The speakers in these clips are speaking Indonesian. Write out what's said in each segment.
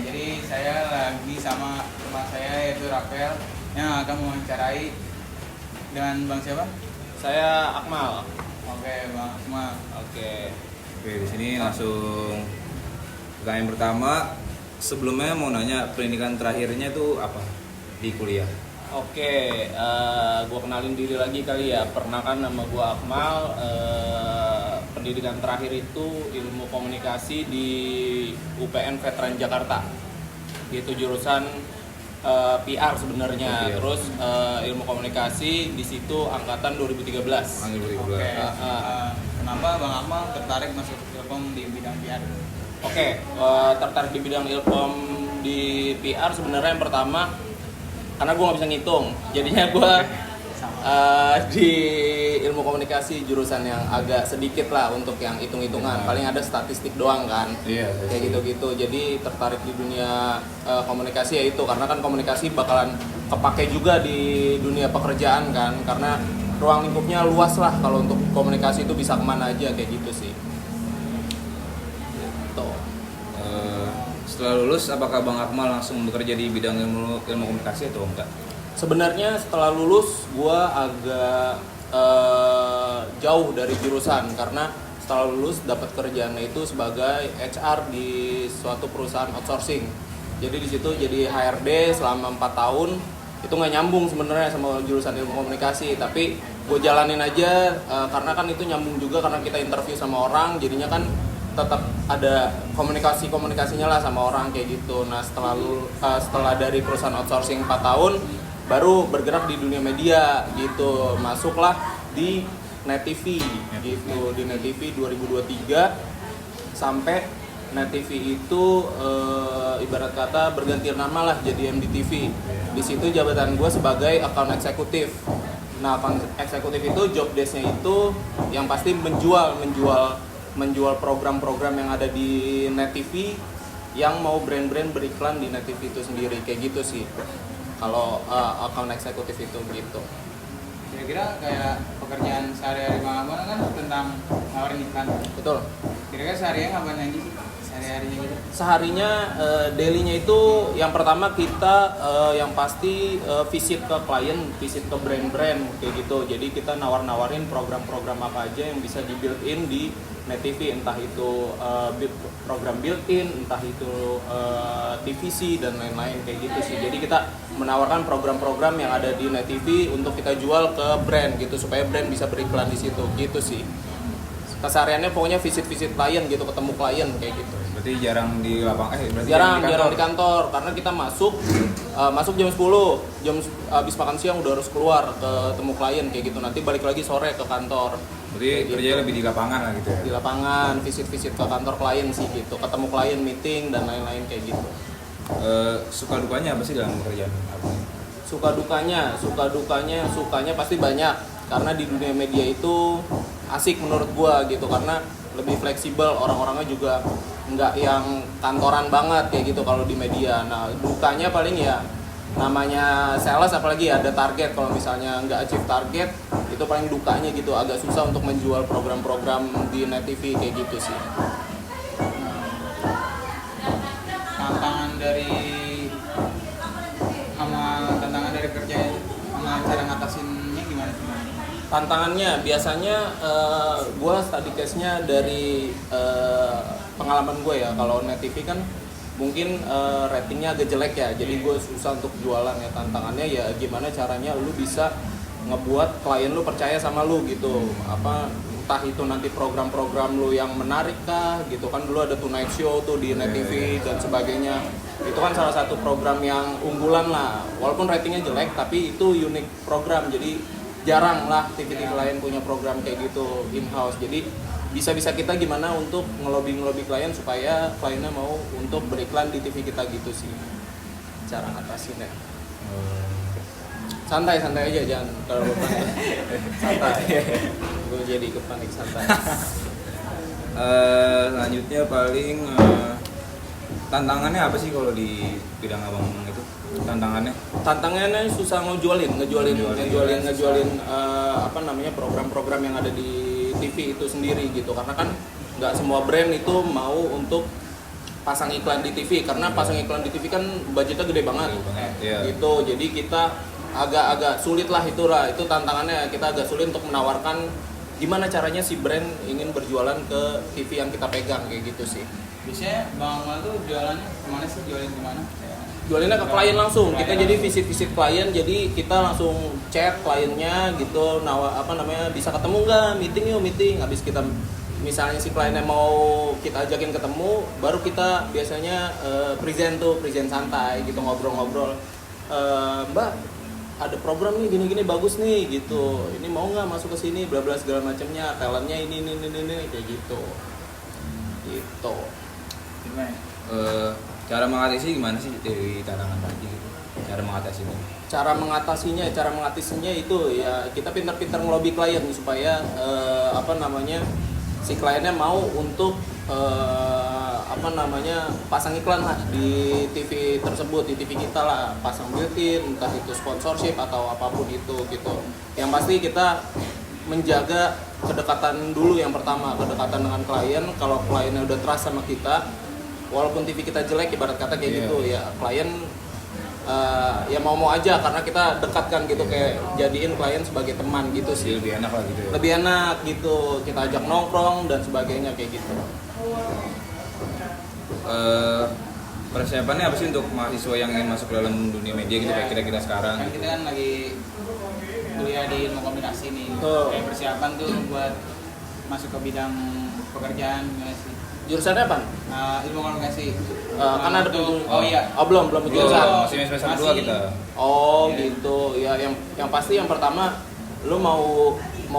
jadi saya lagi sama teman saya yaitu Rafael yang akan mewawancarai dengan Bang siapa? Saya Akmal. Oke, Bang Akmal. Oke. Oke, di sini langsung pertanyaan pertama. Sebelumnya mau nanya pendidikan terakhirnya itu apa di kuliah? Oke, gue kenalin diri lagi kali ya. Pernah kan nama gue Akmal. Pendidikan terakhir itu ilmu komunikasi di UPN Veteran Jakarta. Itu jurusan PR sebenarnya. PR. Terus ilmu komunikasi di situ angkatan 2013. Oke. Kenapa Bang Akmal tertarik masuk Ilkom di bidang PR? Oke, tertarik di bidang ilkom di PR sebenarnya yang pertama karena gue nggak bisa ngitung, jadinya gue di ilmu komunikasi jurusan yang agak sedikit lah untuk yang hitung-hitungan, paling ada statistik doang kan, kayak gitu-gitu. Jadi tertarik di dunia komunikasi ya itu karena kan komunikasi bakalan kepake juga di dunia pekerjaan kan, karena ruang lingkupnya luas lah kalau untuk komunikasi itu bisa kemana aja kayak gitu sih. Setelah lulus, apakah Bang Akmal langsung bekerja di bidang ilmu komunikasi atau enggak? Sebenarnya setelah lulus gue agak jauh dari jurusan karena setelah lulus dapat kerjaannya itu sebagai HR di suatu perusahaan outsourcing. Jadi di situ jadi HRD selama 4 tahun. Itu nggak nyambung sebenarnya sama jurusan ilmu komunikasi, tapi gue jalanin aja karena kan itu nyambung juga karena kita interview sama orang, jadinya kan tetap ada komunikasinya lah sama orang kayak gitu. Nah setelah dari perusahaan outsourcing 4 tahun baru bergerak di dunia media gitu, masuklah di Net TV gitu, di Net TV 2023 sampai Net TV itu ibarat kata berganti nama lah jadi MDTV. Di situ jabatan gue sebagai account eksekutif. Nah account eksekutif itu job desk-nya itu yang pasti menjual program-program yang ada di Net TV yang mau brand-brand beriklan di Net TV itu sendiri kayak gitu sih. Kalau account eksekutif itu gitu. Kira-kira kayak pekerjaan sehari-hari Bang Akmal kan tentang nawarin iklan. Betul. Kira-kira seharinya ngapain aja sih? Sehari-harinya gitu. Seharinya daily-nya itu yang pertama kita yang pasti visit ke klien, visit ke brand-brand kayak gitu. Jadi kita nawar-nawarin program-program apa aja yang bisa di built-in di Net TV, entah itu program built-in, entah itu TVC dan lain-lain kayak gitu sih. Jadi kita menawarkan program-program yang ada di Net TV untuk kita jual ke brand gitu supaya brand bisa beriklan di situ gitu sih. Kesehariannya pokoknya visit-visit klien gitu, ketemu klien kayak gitu. Berarti jarang di lapangan, Jarang di kantor karena kita masuk jam 10, jam habis makan siang udah harus keluar ketemu klien kayak gitu. Nanti balik lagi sore ke kantor. Berarti kerjanya gitu. lebih di lapangan lah gitu ya? Di lapangan, visit-visit ke kantor klien sih gitu, ketemu klien, meeting dan lain-lain kayak gitu. Suka dukanya apa sih dalam pekerjaan apa? Sukanya pasti banyak karena di dunia media itu asik menurut gua gitu karena lebih fleksibel, orang-orangnya juga nggak yang kantoran banget kayak gitu kalau di media. Nah dukanya paling ya namanya sales, apalagi ada target, kalau misalnya nggak achieve target itu paling dukanya gitu, agak susah untuk menjual program-program di Net TV kayak gitu sih. Tantangan dari kerjanya sama cara ngatasinnya gimana sih? Tantangannya biasanya gue study case-nya dari pengalaman gue ya. Kalau Net TV kan mungkin ratingnya agak jelek ya, jadi gue susah untuk jualan ya. Tantangannya ya gimana caranya lu bisa ngebuat klien lu percaya sama lu gitu. Entah itu nanti program-program lu yang menarik kah gitu kan. Dulu ada Tonight Show tuh di Net TV dan sebagainya. Itu kan salah satu program yang unggulan lah. Walaupun ratingnya jelek tapi itu unik program, jadi jarang lah TV-TV lain punya program kayak gitu in-house. Jadi bisa-bisa kita gimana untuk ngelobi klien supaya kliennya mau untuk beriklan di TV kita gitu sih. Cara ngatasinnya. Santai aja, jangan terlalu panik. Santai. Gue jadi ikut panik, santai. Selanjutnya paling tantangannya apa sih kalau di bidang abang itu? Tantangannya susah ngejualin program-program yang ada di TV itu sendiri gitu, karena kan nggak semua brand itu mau untuk pasang iklan di TV, karena pasang iklan di TV kan budgetnya gede banget. Iya. Gitu. Jadi kita agak sulit lah, itu tantangannya, kita agak sulit untuk menawarkan gimana caranya si brand ingin berjualan ke TV yang kita pegang kayak gitu sih. Biasanya Bang Amal tuh jualannya kemana sih? Jualin di mana? Jualinnya ke klien langsung. Kita Klien jadi langsung. visit klien, jadi kita langsung chat kliennya gitu, bisa ketemu nggak, meeting. Habis kita misalnya si kliennya mau kita ajakin ketemu, baru kita biasanya present santai gitu, ngobrol-ngobrol. Mbak, ada program nih gini-gini bagus nih gitu. Ini mau nggak masuk ke sini, bla bla segala macamnya, talentnya ini kayak gitu. Gitu. Gimana? Cara mengatasi gimana sih dari tantangan tadi gitu? Cara mengatasinya? Cara mengatasinya itu ya kita pintar-pintar ngelobi klien supaya si kliennya mau untuk pasang iklan lah di TV tersebut, di TV kita lah, pasang built-in, entah itu sponsorship atau apapun itu gitu. Yang pasti kita menjaga kedekatan dulu, yang pertama kedekatan dengan klien. Kalau kliennya udah trust sama kita, walaupun TV kita jelek ibarat kata kayak gitu ya, klien ya mau aja karena kita dekatkan gitu, kayak jadiin klien sebagai teman gitu sih. Lebih enak lah gitu ya. Lebih enak gitu, kita ajak nongkrong dan sebagainya kayak gitu. Persiapannya apa sih untuk mahasiswa yang ingin masuk ke dalam dunia media gitu kayak kira-kira sekarang? Kan kita kan lagi kuliah di ilmu komunikasi nih. Kayak persiapan tuh buat masuk ke bidang pekerjaan gimana sih? Jurusannya apa? Ilmu komunikasi. Kan ada Oh iya. belum jurusan. Masih semester 2 kita. Oh Iya. gitu. Ya yang pasti yang pertama lu mau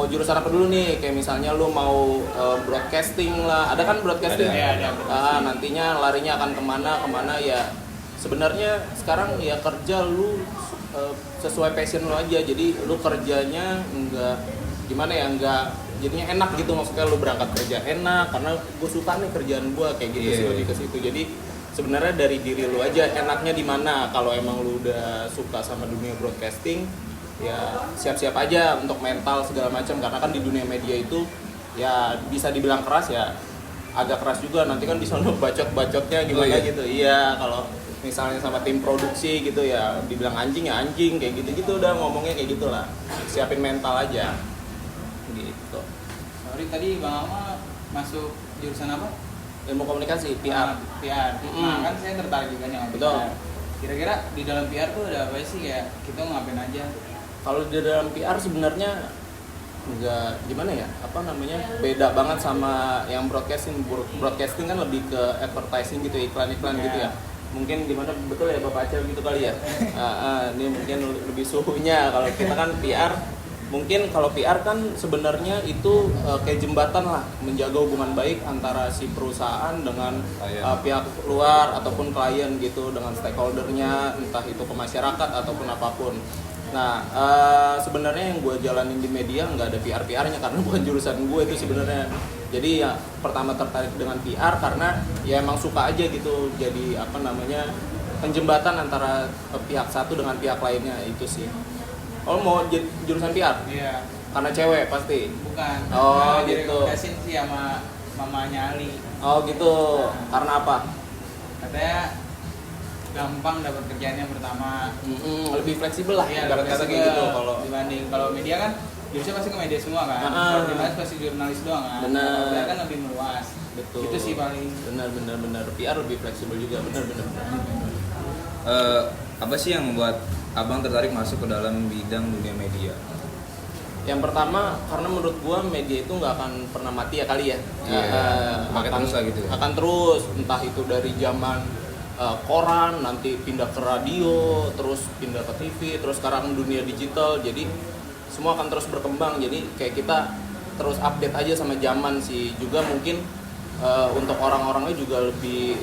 jurusan apa dulu nih? Kayak misalnya lu mau broadcasting lah. Ada kan broadcasting? Ada. Nantinya larinya akan kemana ya. Sebenarnya sekarang ya kerja lu sesuai passion lu aja. Jadi lu kerjanya enggak jadinya enak gitu, maksudnya lu berangkat kerja enak karena gue suka nih kerjaan gue kayak gitu sih, lebih ke situ. Jadi sebenarnya dari diri lu aja enaknya di mana. Kalau emang lu udah suka sama dunia broadcasting ya siap-siap aja untuk mental segala macam, karena kan di dunia media itu ya bisa dibilang keras ya, agak keras juga. Nanti kan di sana bacot-bacotnya gimana gitu. Iya, kalau misalnya sama tim produksi gitu ya dibilang anjing ya anjing kayak gitu-gitu, udah ngomongnya kayak gitulah. Siapin mental aja. Gitu. Sorry, tadi Bang Ama masuk jurusan apa? Ilmu komunikasi, PR. PR. Nah, kan saya tertarik juga nih sama Betul. PR. Kira-kira di dalam PR tuh ada apa sih, kayak kita ngapain aja? Kalau di dalam PR sebenarnya nggak gimana ya, beda banget sama yang broadcasting. Broadcasting kan lebih ke advertising gitu, iklan-iklan gitu ya. Mungkin gimana betul ya Bapak Acel gitu kali ya. Ini mungkin lebih suhunya. Kalau kita kan PR, mungkin kalau PR kan sebenarnya itu kayak jembatan lah, menjaga hubungan baik antara si perusahaan dengan pihak luar ataupun klien gitu, dengan stakeholdernya, entah itu ke masyarakat ataupun apapun. Nah, sebenarnya yang gue jalanin di media nggak ada PR-nya karena bukan jurusan gue itu sebenarnya. Jadi ya pertama tertarik dengan PR karena ya emang suka aja gitu, jadi penjembatan antara pihak satu dengan pihak lainnya itu sih. Oh, mau jurusan PR? Iya. Karena cewek pasti? Bukan. Oh, Nah, gitu. direkomendasiin sih sama mamanya Ali. Oh gitu, karena apa? Katanya gampang dapat kerjaan yang pertama. Lebih fleksibel lah, Iya, ibarat kata kayak gitu. dibanding kalau media kan jurusnya pasti ke media semua kan. Kalau jurnalis pasti jurnalis doang kan. Benar. Kalau PR kan lebih meluas. Betul. Itu sih paling. Benar. PR lebih fleksibel juga, benar. Apa sih yang membuat Abang tertarik masuk ke dalam bidang dunia media? Yang pertama, karena menurut gua media itu nggak akan pernah mati ya kali ya. Pakai terus lah gitu. Akan terus, entah itu dari zaman koran, nanti pindah ke radio, terus pindah ke TV, terus sekarang dunia digital. Jadi semua akan terus berkembang. Jadi kayak kita terus update aja sama zaman sih. Juga mungkin untuk orang-orangnya juga lebih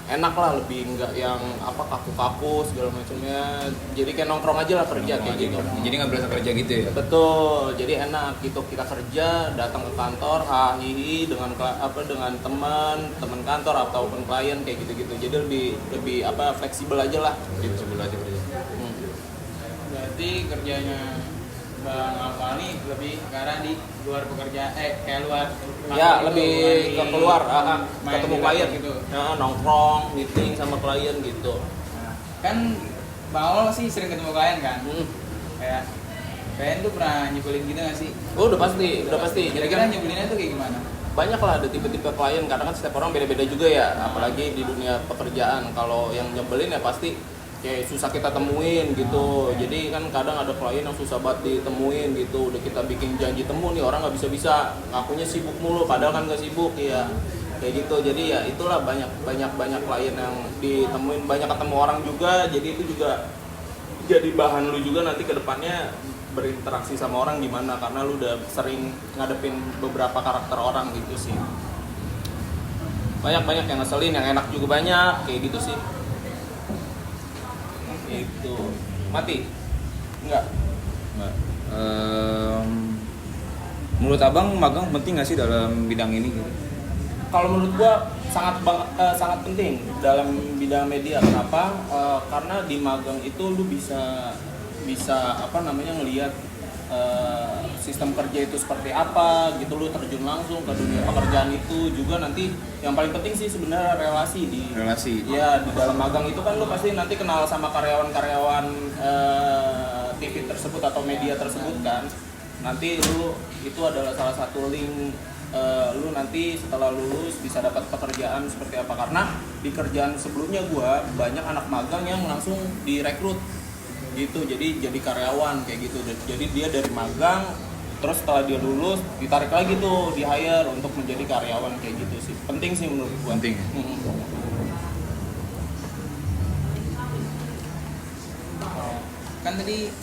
enak lah, lebih nggak yang kaku-kaku segala macamnya. Jadi kayak nongkrong aja lah kerja kayak gitu. Jadi nggak berasa kerja gitu ya? Betul, jadi enak gitu, kita kerja, datang ke kantor, hihi dengan teman kantor ataupun klien kayak gitu-gitu. Jadi lebih fleksibel aja lah. Fleksibel aja kerja. Berarti kerjanya Bang Amal nih lebih ke arah di luar pekerjaan, kayak luar Ya, kantor lebih gitu, ke keluar, main ketemu di klien laptop gitu. nongkrong, meeting sama klien gitu. Nah, kan Bang Amal sih sering ketemu klien kan, kayak klien tuh pernah nyebelin gitu nggak sih? Oh, udah pasti. Jadi Kira-kira kan nyebelinnya tuh kayak gimana? banyak lah ada tipe-tipe klien, karena kan setiap orang beda-beda juga ya, apalagi di dunia pekerjaan. Kalau yang nyebelin ya pasti kayak susah kita temuin gitu. Jadi kan kadang ada klien yang susah banget ditemuin gitu. Udah kita bikin janji temu nih, orang nggak bisa-bisa, ngakunya sibuk mulu padahal kan nggak sibuk ya. Kayak gitu. Jadi ya itulah banyak klien yang ditemuin, banyak ketemu orang juga. Jadi itu juga jadi bahan lu juga nanti ke depannya berinteraksi sama orang gimana, karena lu udah sering ngadepin beberapa karakter orang gitu sih. Banyak yang ngeselin, yang enak juga banyak, kayak gitu sih. Itu mati? Enggak. Menurut abang magang penting nggak sih dalam bidang ini gitu? Kalau menurut gua sangat penting dalam bidang media. Kenapa? Karena di magang itu lu bisa ngelihat sistem kerja itu seperti apa gitu, lu terjun langsung ke dunia pekerjaan itu. Juga nanti yang paling penting sih sebenarnya relasi ya di dalam magang itu kan lu pasti nanti kenal sama karyawan TV tersebut atau media tersebut kan. Nanti lu itu adalah salah satu link lu nanti setelah lulus bisa dapat pekerjaan seperti apa. Karena di kerjaan sebelumnya gua banyak anak magang yang langsung direkrut gitu, jadi karyawan kayak gitu. Jadi dia dari magang terus setelah dia lulus ditarik lagi tuh, di hire untuk menjadi karyawan kayak gitu sih. Penting sih menurut gua. Penting. Kan tadi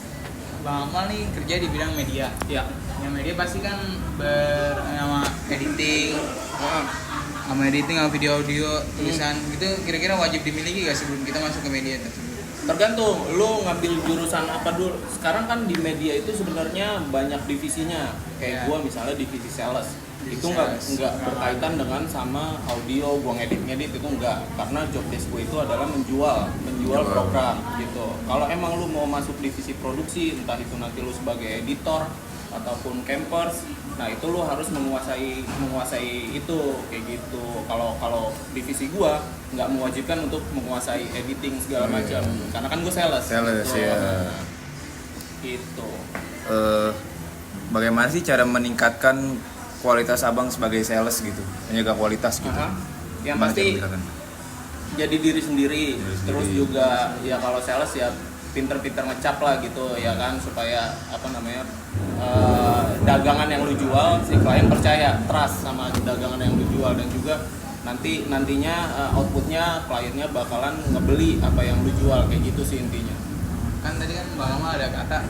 Bang Amal nih kerja di bidang media. Ya. Yang media pasti kan sama editing, sama video audio, tulisan gitu. Kira-kira wajib dimiliki gak sebelum kita masuk ke media tersebut? Tergantung lu ngambil jurusan apa dulu. Sekarang kan di media itu sebenarnya banyak divisinya. Kayak gua misalnya divisi sales. Itu nggak berkaitan dengan sama audio, gua ngedit itu enggak. Karena job desk gua itu adalah menjual program gitu. Kalau emang lu mau masuk divisi produksi, entah itu nanti lu sebagai editor ataupun campers, nah itu lu harus menguasai itu kayak gitu. Kalau divisi gua nggak mewajibkan untuk menguasai editing segala macam, karena kan gua sales gitu. Ya. Gitu. Bagaimana sih cara meningkatkan kualitas abang sebagai sales gitu, menjaga kualitas gitu? Yang Gimana pasti cara meningkatkan? jadi diri sendiri. Terus juga ya kalau sales ya pinter-pinter ngecap lah gitu ya kan, supaya dagangan yang lu jual si klien percaya, trust sama dagangan yang lu jual. Dan juga nantinya outputnya kliennya bakalan ngebeli apa yang lu jual, kayak gitu sih intinya. Kan tadi kan Bang Amal ada kata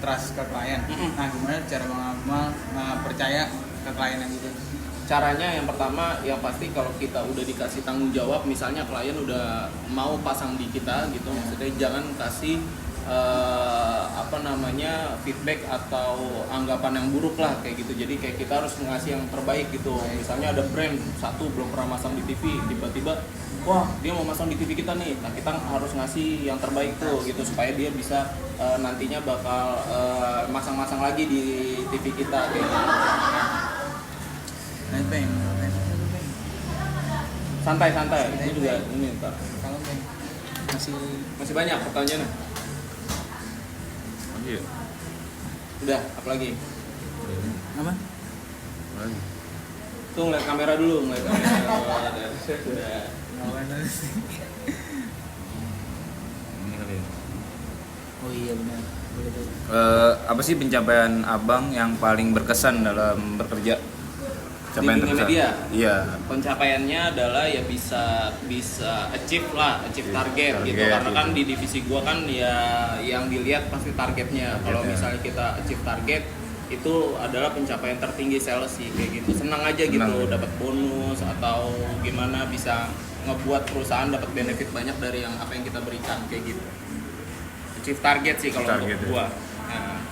trust ke klien. Nah, gimana cara Bang Amal percaya ke klien yang gitu? Caranya yang pertama yang pasti kalau kita udah dikasih tanggung jawab, misalnya klien udah mau pasang di kita gitu, maksudnya jangan kasih feedback atau anggapan yang buruk lah kayak gitu. Jadi kayak kita harus ngasih yang terbaik gitu. Misalnya ada brand satu belum pernah masang di TV, tiba-tiba wah dia mau masang di TV kita nih, nah kita harus ngasih yang terbaik tuh gitu, supaya dia bisa nantinya bakal masang-masang lagi di TV kita kayak gitu. Santai, itu juga ini ntar. Kalau Masih banyak pertanyaannya. Iya. Udah, apa lagi? apa? Lagi. Tuh ngeliat kamera dulu, ngeliat kamera. Udah. Ini kali ya. Oh iya benar. Boleh tuh. Apa sih pencapaian abang yang paling berkesan dalam bekerja? Di dunia media? Iya. Pencapaiannya adalah ya bisa achieve target gitu. Karena kan di divisi gua kan ya yang dilihat pasti targetnya. Kalau misalnya kita achieve target, itu adalah pencapaian tertinggi sales sih kayak gitu. Senang aja gitu, dapat bonus atau gimana, bisa ngebuat perusahaan dapat benefit banyak dari yang apa yang kita berikan kayak gitu. Achieve target sih kalau untuk gua. Nah,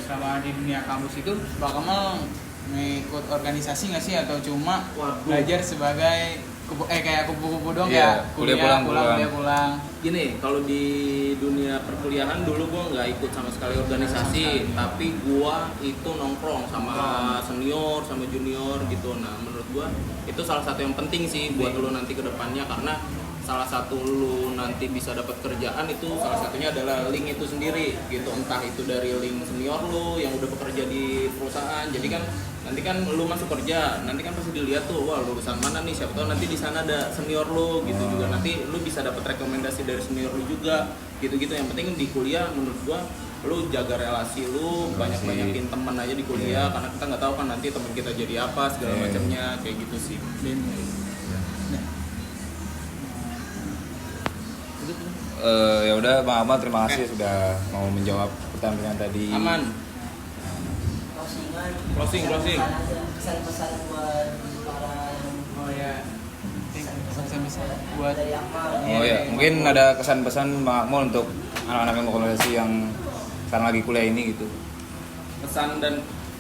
selama di dunia kampus itu Bang Amal ngikut organisasi nggak sih, atau cuma belajar sebagai kayak kupu-kupu doang Iya, kayak kuliah kuliah pulang. kuliah pulang. Gini, kalau di dunia perkuliahan dulu gua nggak ikut sama sekali organisasi, tapi gua itu nongkrong sama senior, sama junior gitu. Nah, menurut gua itu salah satu yang penting sih buat lu nanti ke depannya, karena salah satu lu nanti bisa dapat kerjaan itu salah satunya adalah link itu sendiri gitu, entah itu dari link senior lu yang udah bekerja di perusahaan. Jadi kan nanti kan lu masuk kerja, nanti kan pasti dilihat tuh, wah lulusan mana nih, siapa tahu nanti di sana ada senior lu gitu juga, nanti lu bisa dapat rekomendasi dari senior lu juga gitu-gitu. Yang penting di kuliah menurut gua lu jaga relasi lu, banyak-banyakin teman aja di kuliah, karena kita nggak tahu kan nanti teman kita jadi apa segala macamnya kayak gitu sih. Ya udah Bang Ahmad, terima kasih sudah mau menjawab pertanyaan tadi. Aman. Closing. Pesan-pesan buat para Oh ya. Pesan-pesan buat dari Akmal. Oh ya, mungkin ada kesan-pesan Bang Akmal untuk anak-anak yang organisasi yang sekarang lagi kuliah ini gitu.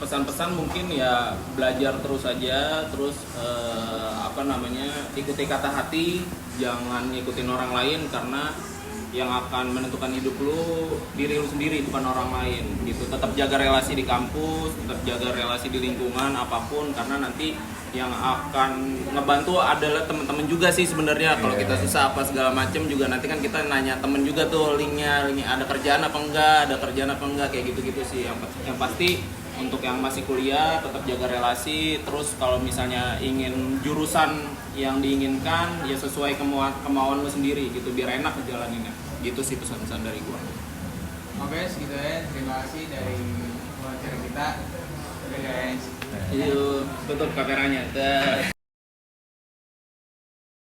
Pesan-pesan mungkin ya belajar terus aja, terus ikuti kata hati, jangan ikutin orang lain, karena yang akan menentukan hidup lu diri lu sendiri, bukan orang lain gitu. Tetap jaga relasi di kampus, tetap jaga relasi di lingkungan apapun, karena nanti yang akan ngebantu adalah teman-teman juga sih sebenarnya. Kalau kita susah apa segala macem juga, nanti kan kita nanya temen juga tuh linknya ada kerjaan apa enggak kayak gitu-gitu sih. Yang pasti untuk yang masih kuliah tetap jaga relasi, terus kalau misalnya ingin jurusan yang diinginkan ya sesuai kemauan lu sendiri gitu, biar enak ngejalaninnya. Gitu sih pesan-pesan dari gua. Oke, segitu ya. Terima kasih dari wawancara kita. Oke guys. Yuk, tutup kameranya. Dah.